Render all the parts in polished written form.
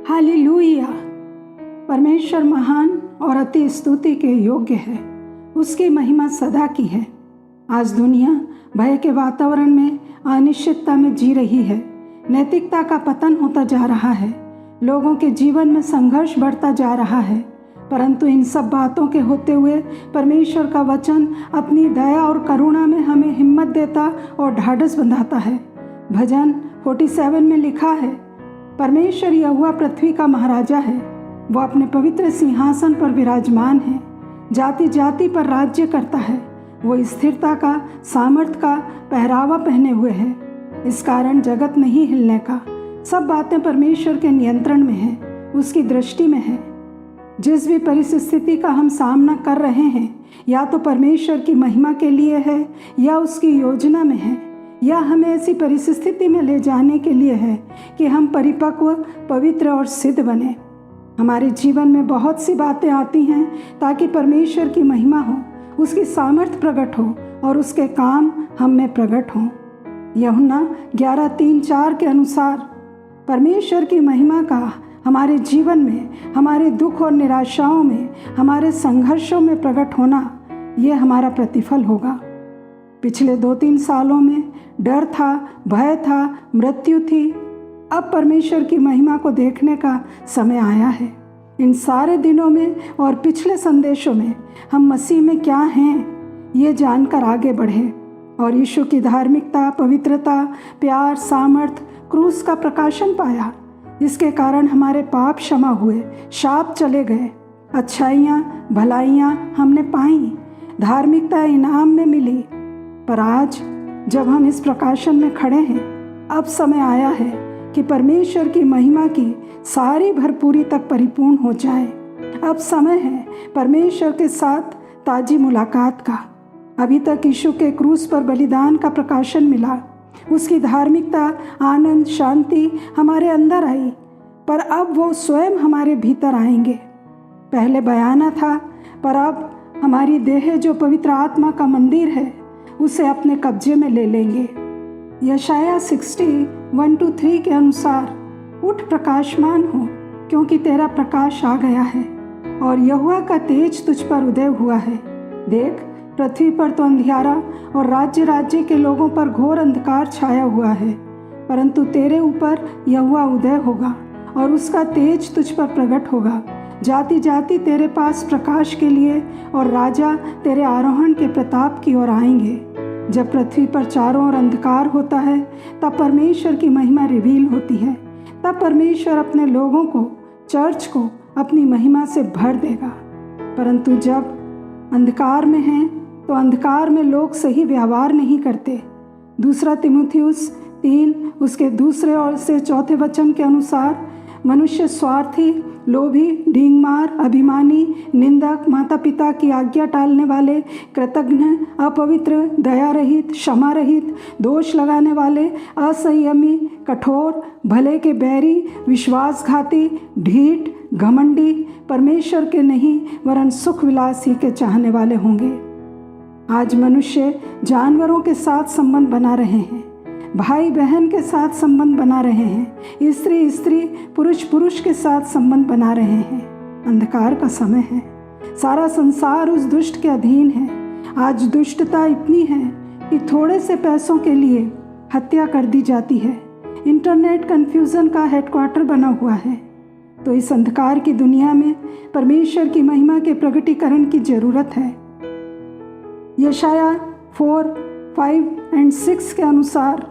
Hallelujah. परमेश्वर महान और अति स्तुति के योग्य है, उसकी महिमा सदा की है। आज दुनिया भय के वातावरण में अनिश्चितता में जी रही है। नैतिकता का पतन होता जा रहा है, लोगों के जीवन में संघर्ष बढ़ता जा रहा है। परंतु इन सब बातों के होते हुए परमेश्वर का वचन अपनी दया और करुणा में हमें हिम्मत देता और ढाढ़स बंधाता है। भजन 47 में लिखा है, परमेश्वर यहोवा पृथ्वी का महाराजा है, वो अपने पवित्र सिंहासन पर विराजमान है, जाति जाति पर राज्य करता है। वो स्थिरता का, सामर्थ का पहरावा पहने हुए है। इस कारण जगत नहीं हिलने का, सब बातें परमेश्वर के नियंत्रण में है, उसकी दृष्टि में है। जिस भी परिस्थिति का हम सामना कर रहे हैं, या तो परमेश्वर की महिमा के लिए है या उसकी योजना में है, या हमें ऐसी परिस्थिति में ले जाने के लिए है कि हम परिपक्व, पवित्र और सिद्ध बने। हमारे जीवन में बहुत सी बातें आती हैं ताकि परमेश्वर की महिमा हो, उसकी सामर्थ प्रकट हो और उसके काम हम में प्रकट हों। यूहन्ना 11:3-4 के अनुसार परमेश्वर की महिमा का हमारे जीवन में, हमारे दुख और निराशाओं में, हमारे संघर्षों में प्रकट होना, ये हमारा प्रतिफल होगा। पिछले 2-3 सालों में डर था, भय था, मृत्यु थी। अब परमेश्वर की महिमा को देखने का समय आया है। इन सारे दिनों में और पिछले संदेशों में हम मसीह में क्या हैं, ये जानकर आगे बढ़े और यीशु की धार्मिकता, पवित्रता, प्यार, सामर्थ, क्रूस का प्रकाशन पाया। इसके कारण हमारे पाप क्षमा हुए, शाप चले गए, अच्छाइयाँ, भलाइयाँ हमने पाई, धार्मिकता इनाम में मिली। पर आज जब हम इस प्रकाशन में खड़े हैं, अब समय आया है कि परमेश्वर की महिमा की सारी भरपूरी तक परिपूर्ण हो जाए। अब समय है परमेश्वर के साथ ताजी मुलाकात का। अभी तक यीशु के क्रूस पर बलिदान का प्रकाशन मिला, उसकी धार्मिकता, आनंद, शांति हमारे अंदर आई, पर अब वो स्वयं हमारे भीतर आएंगे। पहले बयाना था, पर अब हमारी देह जो पवित्र आत्मा का मंदिर है, उसे अपने कब्जे में ले लेंगे। यशाया 60:1-3 के अनुसार, उठ प्रकाशमान हो, क्योंकि तेरा प्रकाश आ गया है और यहोवा का तेज तुझ पर उदय हुआ है। देख, पृथ्वी पर तो अंधियारा और राज्य राज्य के लोगों पर घोर अंधकार छाया हुआ है, परंतु तेरे ऊपर यहोवा उदय होगा और उसका तेज तुझ पर प्रकट होगा। जाति जाति तेरे पास प्रकाश के लिए और राजा तेरे आरोहण के प्रताप की ओर आएंगे। जब पृथ्वी पर चारों ओर अंधकार होता है, तब परमेश्वर की महिमा रिवील होती है। तब परमेश्वर अपने लोगों को, चर्च को अपनी महिमा से भर देगा। परंतु जब अंधकार में हैं, तो अंधकार में लोग सही व्यवहार नहीं करते। 2 तिमुथियुस 3 उसके 2 और से 4 वचन के अनुसार, मनुष्य स्वार्थी, लोभी, ढींगमार, अभिमानी, निंदक, माता पिता की आज्ञा टालने वाले, कृतज्ञ, अपवित्र, दया रहित, क्षमा रहित, दोष लगाने वाले, असंयमी, कठोर, भले के बैरी, विश्वासघाती, ढीठ, घमंडी, परमेश्वर के नहीं वरन सुख विलास ही के चाहने वाले होंगे। आज मनुष्य जानवरों के साथ संबंध बना रहे हैं, भाई बहन के साथ संबंध बना रहे हैं, स्त्री स्त्री, पुरुष पुरुष के साथ संबंध बना रहे हैं। अंधकार का समय है, सारा संसार उस दुष्ट के अधीन है। आज दुष्टता इतनी है कि थोड़े से पैसों के लिए हत्या कर दी जाती है। इंटरनेट कन्फ्यूज़न का हेडक्वार्टर बना हुआ है। तो इस अंधकार की दुनिया में परमेश्वर की महिमा के प्रगटीकरण की ज़रूरत है। यशाया 4:5-6 के अनुसार,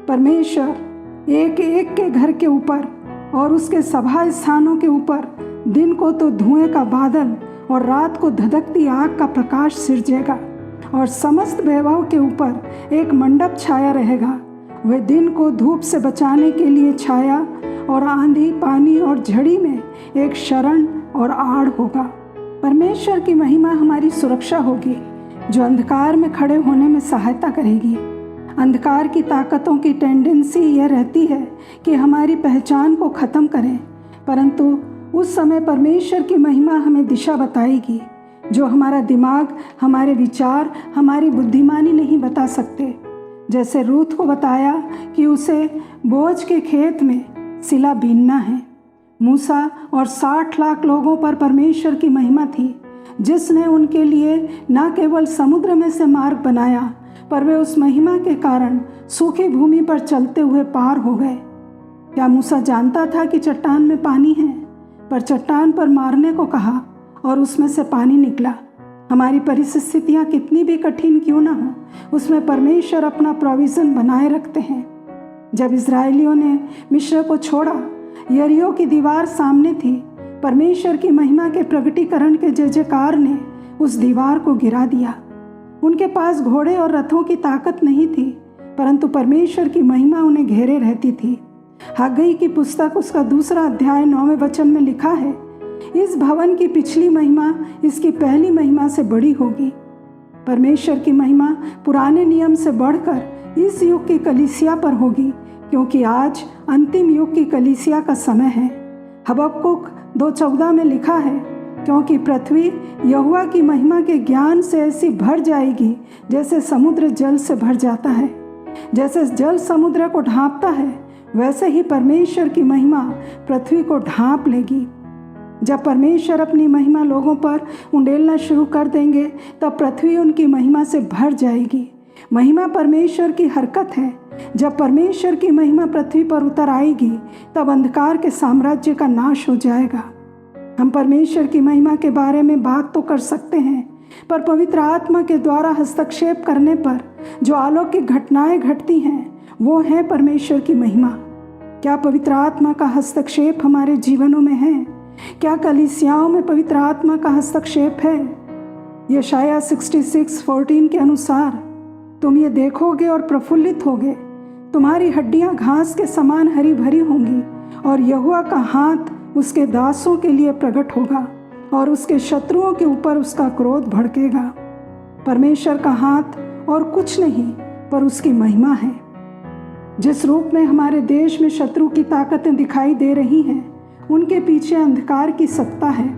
परमेश्वर एक एक के घर के ऊपर और उसके सभा स्थानों के ऊपर दिन को तो धुएं का बादल और रात को धधकती आग का प्रकाश सिरजेगा, और समस्त वैभव के ऊपर एक मंडप छाया रहेगा। वह दिन को धूप से बचाने के लिए छाया और आंधी, पानी और झड़ी में एक शरण और आड़ होगा। परमेश्वर की महिमा हमारी सुरक्षा होगी, जो अंधकार में खड़े होने में सहायता करेगी। अंधकार की ताकतों की टेंडेंसी यह रहती है कि हमारी पहचान को ख़त्म करें, परंतु उस समय परमेश्वर की महिमा हमें दिशा बताएगी, जो हमारा दिमाग, हमारे विचार, हमारी बुद्धिमानी नहीं बता सकते। जैसे रूथ को बताया कि उसे बोझ के खेत में सिला बीनना है, मूसा और 60 लाख लोगों पर परमेश्वर की महिमा थी, जिसने उनके लिए न केवल समुद्र में से मार्ग बनाया, पर वे उस महिमा के कारण सूखी भूमि पर चलते हुए पार हो गए। क्या मूसा जानता था कि चट्टान में पानी है? पर चट्टान पर मारने को कहा और उसमें से पानी निकला। हमारी परिस्थितियाँ कितनी भी कठिन क्यों ना हो, उसमें परमेश्वर अपना प्रोविज़न बनाए रखते हैं। जब इजरायलियों ने मिस्र को छोड़ा, यरीहो की दीवार सामने थी। परमेश्वर की महिमा के प्रगटीकरण के जय जयकार ने उस दीवार को गिरा दिया। उनके पास घोड़े और रथों की ताकत नहीं थी, परंतु परमेश्वर की महिमा उन्हें घेरे रहती थी। हग्गई की पुस्तक उसका 2 अध्याय 9वें वचन में लिखा है, इस भवन की पिछली महिमा इसकी पहली महिमा से बड़ी होगी। परमेश्वर की महिमा पुराने नियम से बढ़कर इस युग की कलीसिया पर होगी, क्योंकि आज अंतिम युग की कलीसिया का समय है। हबक्कुक 2:14 में लिखा है, क्योंकि पृथ्वी यहोवा की महिमा के ज्ञान से ऐसी भर जाएगी जैसे समुद्र जल से भर जाता है। जैसे जल समुद्र को ढांपता है, वैसे ही परमेश्वर की महिमा पृथ्वी को ढांप लेगी। जब परमेश्वर अपनी महिमा लोगों पर उंडेलना शुरू कर देंगे, तब पृथ्वी उनकी महिमा से भर जाएगी। महिमा परमेश्वर की हरकत है। जब परमेश्वर की महिमा पृथ्वी पर उतर आएगी, तब अंधकार के साम्राज्य का नाश हो जाएगा। हम परमेश्वर की महिमा के बारे में बात तो कर सकते हैं, पर पवित्र आत्मा के द्वारा हस्तक्षेप करने पर जो अलौकिक घटनाएं घटती हैं, वो है परमेश्वर की महिमा। क्या पवित्र आत्मा का हस्तक्षेप हमारे जीवनों में है? क्या कलीसियाओं में पवित्र आत्मा का हस्तक्षेप है? यशाया 66:14 के अनुसार, तुम ये देखोगे और प्रफुल्लित होगे, तुम्हारी हड्डियां घास के समान हरी भरी होंगी, और यहोवा का हाथ उसके दासों के लिए प्रकट होगा और उसके शत्रुओं के ऊपर उसका क्रोध भड़केगा। परमेश्वर का हाथ और कुछ नहीं, पर उसकी महिमा है। जिस रूप में हमारे देश में शत्रु की ताकतें दिखाई दे रही हैं, उनके पीछे अंधकार की सत्ता है।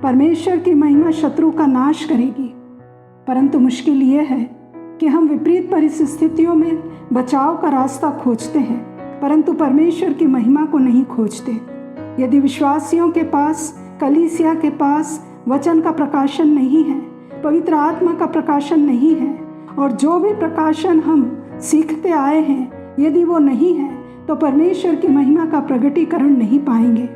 परमेश्वर की महिमा शत्रु का नाश करेगी, परंतु मुश्किल ये है कि हम विपरीत परिस्थितियों में बचाव का रास्ता खोजते हैं, परंतु परमेश्वर की महिमा को नहीं खोजते। यदि विश्वासियों के पास, कलीसिया के पास वचन का प्रकाशन नहीं है, पवित्र आत्मा का प्रकाशन नहीं है, और जो भी प्रकाशन हम सीखते आए हैं, यदि वो नहीं है, तो परमेश्वर की महिमा का प्रगटीकरण नहीं पाएंगे।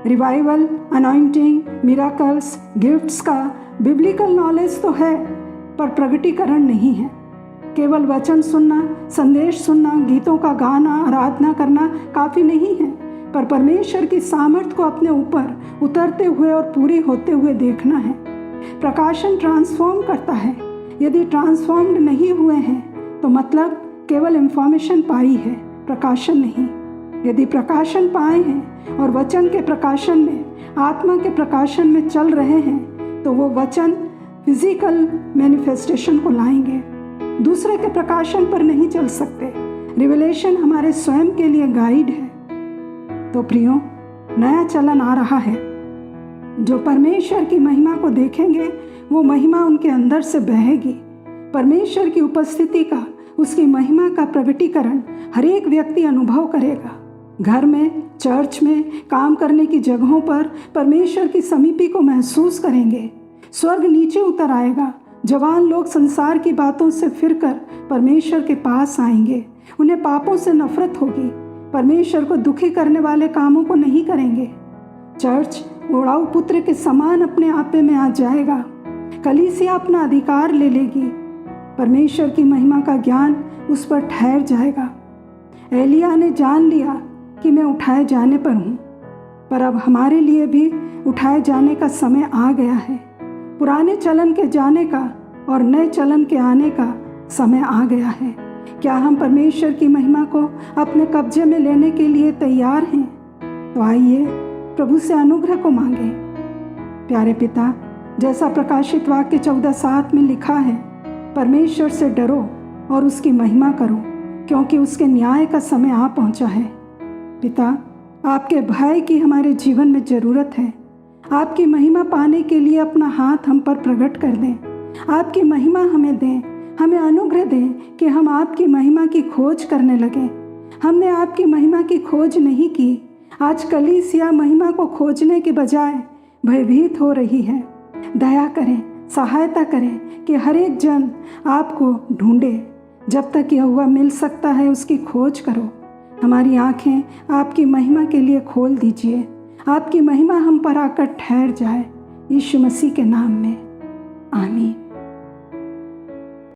रिवाइवल, अनॉइंटिंग, मिराकल्स, गिफ्ट्स का बिब्लिकल नॉलेज तो है, पर प्रगटीकरण नहीं है। केवल वचन सुनना, संदेश सुनना, गीतों का गाना, आराधना करना काफ़ी नहीं है, पर परमेश्वर की सामर्थ को अपने ऊपर उतरते हुए और पूरी होते हुए देखना है। प्रकाशन ट्रांसफॉर्म करता है। यदि ट्रांसफॉर्म्ड नहीं हुए हैं, तो मतलब केवल इंफॉर्मेशन पाई है, प्रकाशन नहीं। यदि प्रकाशन पाए हैं और वचन के प्रकाशन में, आत्मा के प्रकाशन में चल रहे हैं, तो वो वचन फिजिकल मैनिफेस्टेशन को लाएंगे। दूसरे के प्रकाशन पर नहीं चल सकते। रिवेलेशन हमारे स्वयं के लिए गाइड है। तो प्रियो, नया चलन आ रहा है। जो परमेश्वर की महिमा को देखेंगे, वो महिमा उनके अंदर से बहेगी। परमेश्वर की उपस्थिति का, उसकी महिमा का प्रगटीकरण हर एक व्यक्ति अनुभव करेगा। घर में, चर्च में, काम करने की जगहों पर परमेश्वर की समीपी को महसूस करेंगे। स्वर्ग नीचे उतर आएगा। जवान लोग संसार की बातों से फिरकर परमेश्वर के पास आएंगे। उन्हें पापों से नफरत होगी। परमेश्वर को दुखी करने वाले कामों को नहीं करेंगे। चर्च उड़ाऊ पुत्र के समान अपने आपे में आ जाएगा। कलीसिया अपना अधिकार ले लेगी। परमेश्वर की महिमा का ज्ञान उस पर ठहर जाएगा। एलिया ने जान लिया कि मैं उठाए जाने पर हूँ, पर अब हमारे लिए भी उठाए जाने का समय आ गया है। पुराने चलन के जाने का और नए चलन के आने का समय आ गया है। क्या हम परमेश्वर की महिमा को अपने कब्जे में लेने के लिए तैयार हैं? तो आइए प्रभु से अनुग्रह को मांगे। प्यारे पिता, जैसा प्रकाशित वाक्य 14:7 में लिखा है, परमेश्वर से डरो और उसकी महिमा करो, क्योंकि उसके न्याय का समय आ पहुंचा है। पिता, आपके भय की हमारे जीवन में ज़रूरत है। आपकी महिमा पाने के लिए अपना हाथ हम पर प्रकट कर दें। आपकी महिमा हमें दें, हमें अनुग्रह दें कि हम आपकी महिमा की खोज करने लगें। हमने आपकी महिमा की खोज नहीं की, आज कलीसिया महिमा को खोजने के बजाय भयभीत हो रही है। दया करें, सहायता करें कि हर एक जन आपको ढूंढे। जब तक यहोवा मिल सकता है उसकी खोज करो। हमारी आंखें आपकी महिमा के लिए खोल दीजिए। आपकी महिमा हम पर आकर ठहर जाए। यीशु मसीह के नाम में आमीन।